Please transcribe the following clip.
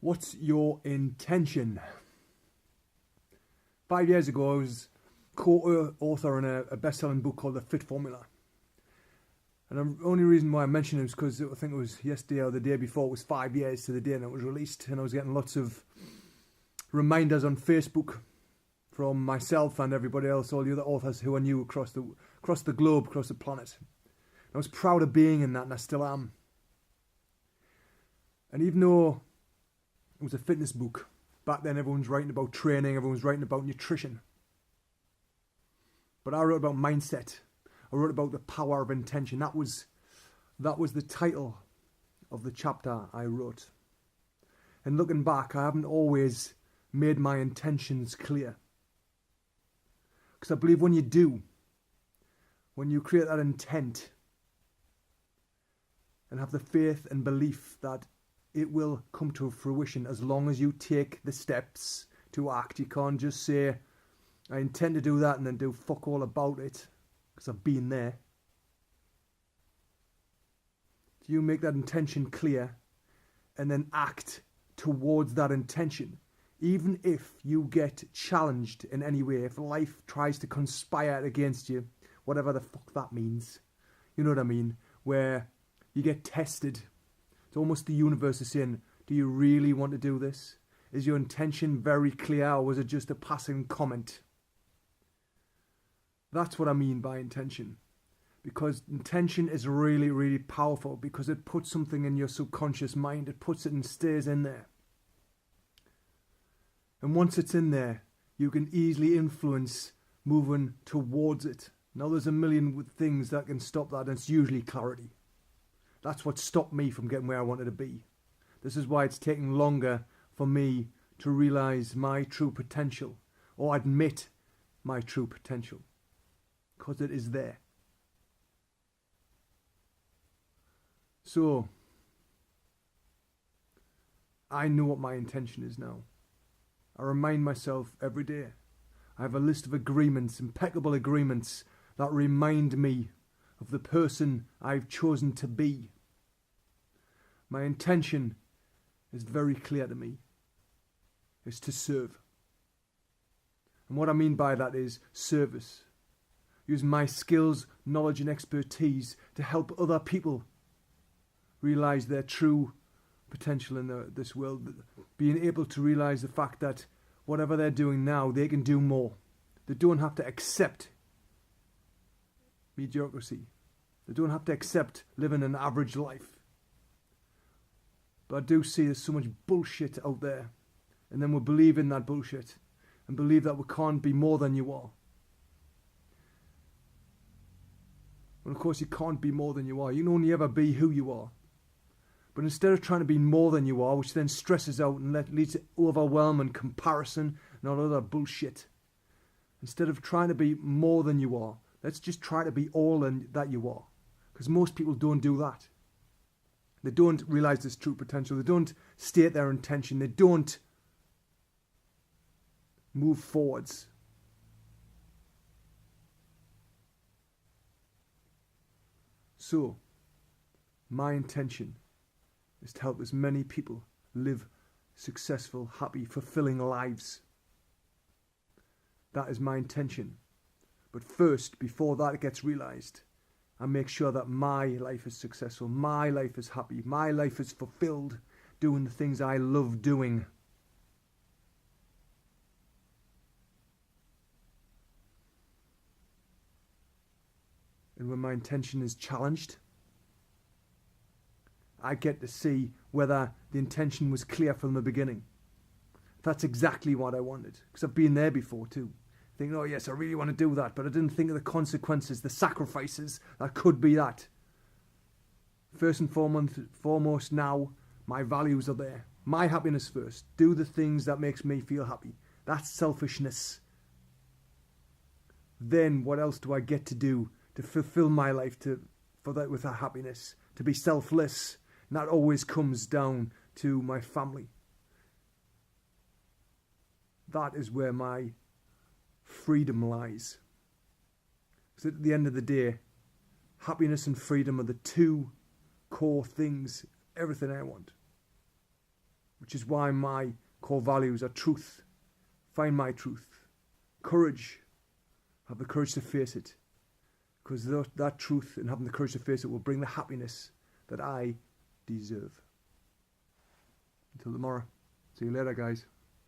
What's your intention? 5 years ago, I was co-author in a best-selling book called The Fit Formula. And the only reason why I mention it is because I think it was yesterday or the day before, it was 5 years to the day and it was released. And I was getting lots of reminders on Facebook from myself and everybody else, all the other authors who I knew across the globe, across the planet. And I was proud of being in that, and I still am. And even though it was a fitness book, back then everyone's writing about training, everyone's writing about nutrition. But I wrote about mindset. I wrote about the power of intention. That was the title of the chapter I wrote. And looking back, I haven't always made my intentions clear. Because I believe when you do, when you create that intent and have the faith and belief that it will come to fruition as long as you take the steps to act. You can't just say, I intend to do that and then do fuck all about it, because I've been there. Do you make that intention clear and then act towards that intention? Even if you get challenged in any way, if life tries to conspire against you, whatever the fuck that means, you know what I mean, where you get tested. It's almost the universe is saying, do you really want to do this? Is your intention very clear, or was it just a passing comment? That's what I mean by intention. Because intention is really, really powerful, because it puts something in your subconscious mind. It puts it and stays in there. And once it's in there, you can easily influence moving towards it. Now there's a million things that can stop that, and it's usually clarity. That's what stopped me from getting where I wanted to be. This is why it's taking longer for me to realise my true potential, or admit my true potential, because it is there. So, I know what my intention is now. I remind myself every day. I have a list of agreements, impeccable agreements, that remind me of the person I've chosen to be. My intention is very clear to me. It's to serve. And what I mean by that is service. Use my skills, knowledge and expertise to help other people realise their true potential in this world. Being able to realise the fact that whatever they're doing now, they can do more. They don't have to accept mediocrity. They don't have to accept living an average life. But I do see there's so much bullshit out there. And then we believe in that bullshit. And believe that we can't be more than you are. Well, of course you can't be more than you are. You can only ever be who you are. But instead of trying to be more than you are, which then stresses out and leads to overwhelm and comparison and all other bullshit. Instead of trying to be more than you are, let's just try to be all that you are. Because most people don't do that. They don't realise this true potential. They don't state their intention. They don't move forwards. So, my intention is to help as many people live successful, happy, fulfilling lives. That is my intention. But first, before that gets realised, I make sure that my life is successful, my life is happy, my life is fulfilled, doing the things I love doing. And when my intention is challenged, I get to see whether the intention was clear from the beginning. That's exactly what I wanted, because I've been there before too. Thinking, oh yes, I really want to do that, but I didn't think of the consequences, the sacrifices that could be that. First and foremost now, my values are there. My happiness first. Do the things that makes me feel happy. That's selfishness. Then what else do I get to do to fulfill my life with that happiness? To be selfless. And that always comes down to my family. That is where my freedom lies. So at the end of the day, happiness and freedom are the two core things, everything I want. which is why my core values are truth. Find my truth. Courage. Have the courage to face it. Because that truth and having the courage to face it will bring the happiness that I deserve. Until tomorrow. See you later, guys.